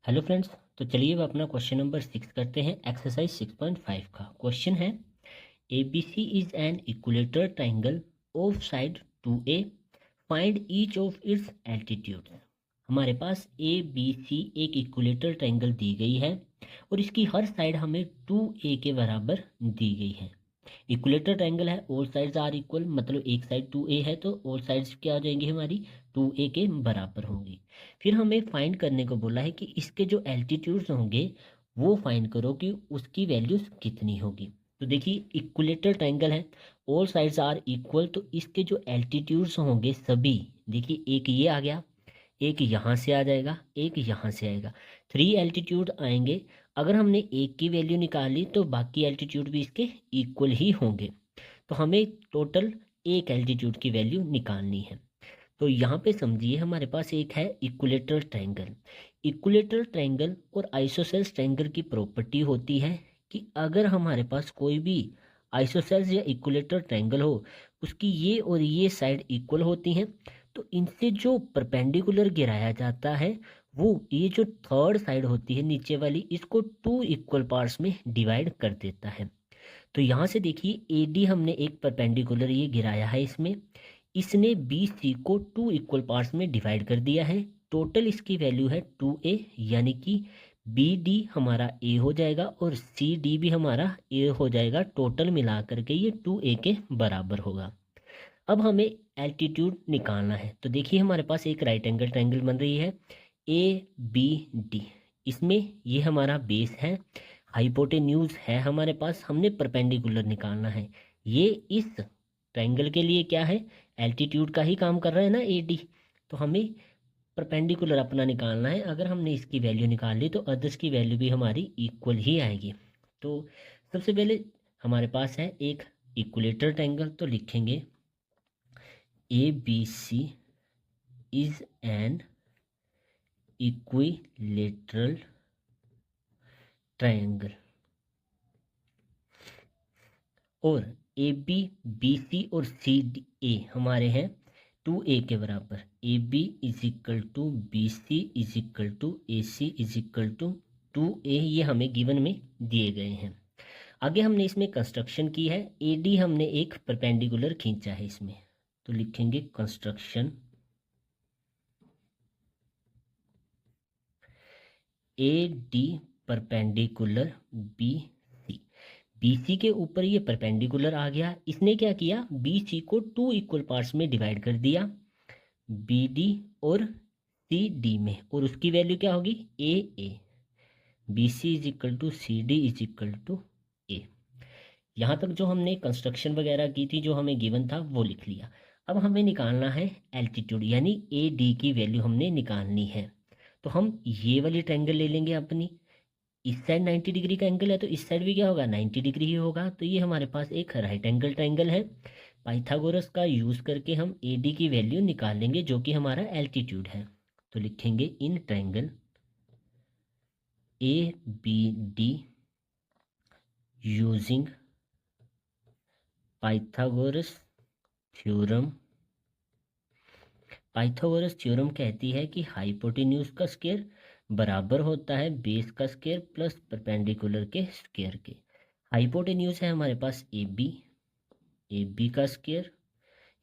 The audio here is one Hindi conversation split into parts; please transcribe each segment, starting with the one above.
Hello friends. तो चलिए अब अपना क्वेश्चन नंबर 6 करते हैं। एक्सरसाइज 6.5 का क्वेश्चन है A B C is an equilateral triangle of side 2A। Find each of its altitude. हमारे पास ए बी सी एक इक्विलेटरल ट्राइंगल दी गई है और इसकी हर साइड हमें 2A के बराबर दी गई है। इक्विलेटरल ट्राइंगल है, ऑल साइड्स आर इक्वल, मतलब एक साइड 2A है तो ऑल साइड्स क्या हो जाएंगी हमारी 2A के बराबर होंगी। फिर हमें फाइंड करने को बोला है कि इसके जो एल्टीट्यूड्स होंगे वो फाइंड करो कि उसकी वैल्यूज कितनी होगी। तो देखिए इक्विलेटरल ट्राइंगल है, ऑल साइड्स आर इक्वल, तो इसके जो एल्टीट्यूड्स होंगे सभी, देखिए एक ये आ गया, एक यहाँ से आ जाएगा, एक यहाँ से आएगा, 3 एल्टीट्यूड आएंगे। अगर हमने एक की वैल्यू निकाली तो बाकी एल्टीट्यूड भी इसके इक्वल ही होंगे, तो हमें टोटल एक एल्टीट्यूड की वैल्यू निकालनी है। तो यहाँ पे समझिए हमारे पास एक है इक्विलेटरल ट्रायंगल। इक्विलेटरल ट्रायंगल और आइसोसेल्स ट्रायंगल की प्रॉपर्टी होती है कि अगर हमारे पास कोई भी आइसोसेल्स या इक्विलेटरल ट्रायंगल हो, उसकी ये और ये साइड इक्वल होती हैं, तो इनसे जो परपेंडिकुलर गिराया जाता है वो ये जो थर्ड साइड होती है नीचे वाली, इसको 2 इक्वल पार्ट्स में डिवाइड कर देता है। तो यहाँ से देखिए AD हमने एक परपेंडिकुलर ये गिराया है इसमें, इसने BC को 2 इक्वल पार्ट्स में डिवाइड कर दिया है। टोटल इसकी वैल्यू है 2A, यानी कि BD हमारा A हो जाएगा और CD भी हमारा A हो जाएगा। टोटल मिला करके ये 2A के बराबर होगा। अब हमें एल्टीट्यूड निकालना है। तो देखिए हमारे पास एक राइट एंगल ट्रायंगल बन रही है ABD। इसमें ये हमारा बेस है, हाइपोटेन्यूज है हमारे पास, हमने परपेंडिकुलर निकालना है। ये इस ट्रायंगल के लिए क्या है, एल्टीट्यूड का ही काम कर रहा है ना AD, तो हमें परपेंडिकुलर अपना निकालना है। अगर हमने इसकी वैल्यू निकाल ली तो अदर्स की वैल्यू भी हमारी इक्वल ही आएगी। तो सबसे पहले हमारे पास है एक इक्विलेटरल ट्रायंगल, तो लिखेंगे ABC is an equilateral triangle और AB BC और CA हमारे हैं 2A के बराबर। AB is equal to BC is equal to AC is equal to 2A, ये हमें गिवन में दिए गए हैं। आगे हमने इसमें कंस्ट्रक्शन की है, AD हमने एक परपेंडिकुलर खींचा है इसमें, तो लिखेंगे construction AD perpendicular BC। BC के ऊपर ये परपेंडिकुलर आ गया, इसने क्या किया, BC को 2 इक्वल पार्ट्स में डिवाइड कर दिया, BD और CD में, और उसकी वैल्यू क्या होगी AA। BC is equal to CD is equal to A। यहाँ तक जो हमने कंस्ट्रक्शन वगैरह की थी, जो हमें गिवन था वो लिख लिया। अब हमें निकालना है एल्टीट्यूड, यानी AD की वैल्यू हमने निकालनी है। तो हम ये वाली ट्रायंगल ले लेंगे अपनी, इस साइड 90 डिग्री का एंगल है तो इस साइड भी क्या होगा 90 डिग्री ही होगा। तो ये हमारे पास एक राइट एंगल ट्रायंगल है। पाइथागोरस का यूज़ करके हम AD की वैल्यू निकालेंगे जो कि हमारा एल्टीट्यूड है। तो लिखेंगे in triangle ABD using Pythagoras theorem. Pythagoras theorem कहती है कि हाइपोटेन्यूज का स्क्वायर बराबर होता है बेस का स्क्वायर प्लस परपेंडिकुलर के स्क्वायर के। हाइपोटेन्यूज है हमारे पास AB का square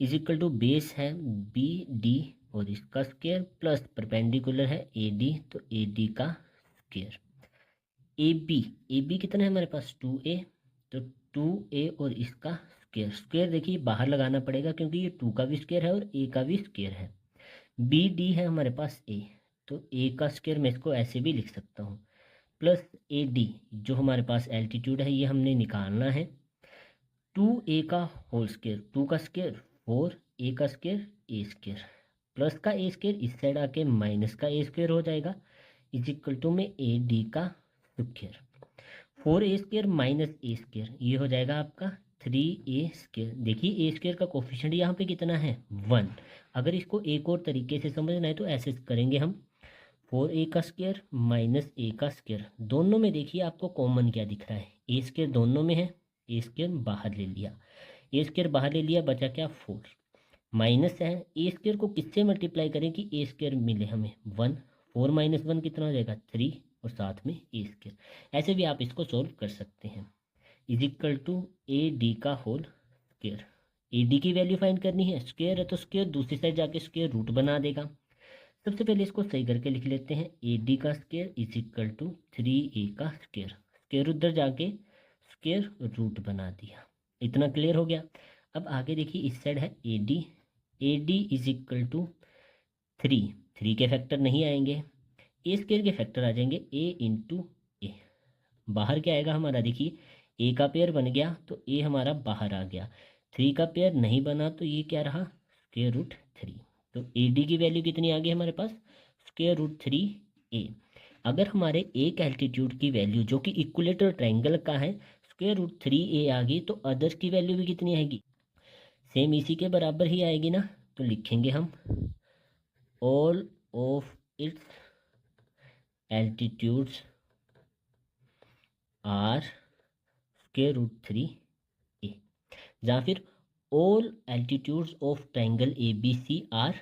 is equal to base है BD और इसका स्क्वायर प्लस परपेंडिकुलर है AD, तो AD का स्क्वायर। AB कितना है हमारे पास 2A, तो 2A और इसका स्क्वायर। स्क्वायर देखिए बाहर लगाना पड़ेगा क्योंकि ये 2 का भी स्क्वायर है और A का भी स्क्वायर है। BD है हमारे पास A, तो A का स्क्वायर मैं इसको ऐसे भी लिख सकता हूँ, प्लस AD जो हमारे पास एल्टीट्यूड है ये हमने निकालना है। 2A का होल स्क्वायर, 2 का स्क्वायर 4, A का स्क्वायर A स्क्वायर, प्लस का A स्क्वायर इस साइड आके माइनस का A स्क्वायर हो जाएगा, इज इक्वल टू में AD का square. 4A square minus A square, ये हो जाएगा आपका 3A स्क्वायर। देखिए A स्क्वायर का कोफिशिएंट यहाँ पे कितना है 1। अगर इसको एक और तरीके से समझना है तो ऐसे करेंगे हम, 4A का स्क्वायर माइनस A का स्क्वायर, दोनों में देखिए आपको कॉमन क्या दिख रहा है, A स्क्वायर दोनों में है, A स्क्वायर बाहर ले लिया, A स्क्वायर बाहर ले लिया, बचा क्या 4, माइनस है A स्क्वायर को किससे मल्टीप्लाई करें कि A स्क्वायर मिले हमें 1, 4 - 1 कितना हो जाएगा 3 और साथ में ए स्क्वायर। ऐसे भी आप इसको सोल्व कर सकते हैं। Is equal to A D का होल स्क्वायर। ए डी की वैल्यू फाइंड करनी है, स्क्वायर है तो स्क्वायर दूसरी साइड जाके स्क्वायर रूट बना देगा। सबसे पहले इसको सही करके लिख लेते हैं, ए डी का square is equal to 3a का स्क्वायर। स्क्वायर उधर जाके स्क्वायर रूट बना दिया। इतना क्लियर हो गया। अब आगे देखिए इस साइड है A D is equal to 3 के फैक्टर नहीं आएंगे, ए स्क्वायर के फैक्टर आ जाएंगे, ए इंटू ए। बाहर क्या आएगा हमारा, देखिए ए का पेयर बन गया तो ए हमारा बाहर आ गया, 3 का पेयर नहीं बना तो ये क्या रहा स्क्वायर रूट 3। तो ए डी की वैल्यू कितनी आ गई हमारे पास स्क्वायर रूट 3a। अगर हमारे एक एल्टीट्यूड की वैल्यू जो कि इक्विलेटरल ट्रायंगल का है स्क्वायर रूट 3a आ गई तो अदर्स की वैल्यू भी कितनी आएगी, सेम इसी के बराबर ही आएगी ना। तो लिखेंगे हम all of its altitudes are square root 3a, या फिर all altitudes of triangle A B C are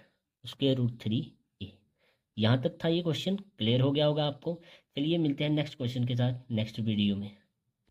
square root 3a। यहाँ तक था ये क्वेश्चन, क्लियर हो गया होगा आपको। चलिए मिलते हैं नेक्स्ट क्वेश्चन के साथ नेक्स्ट वीडियो में।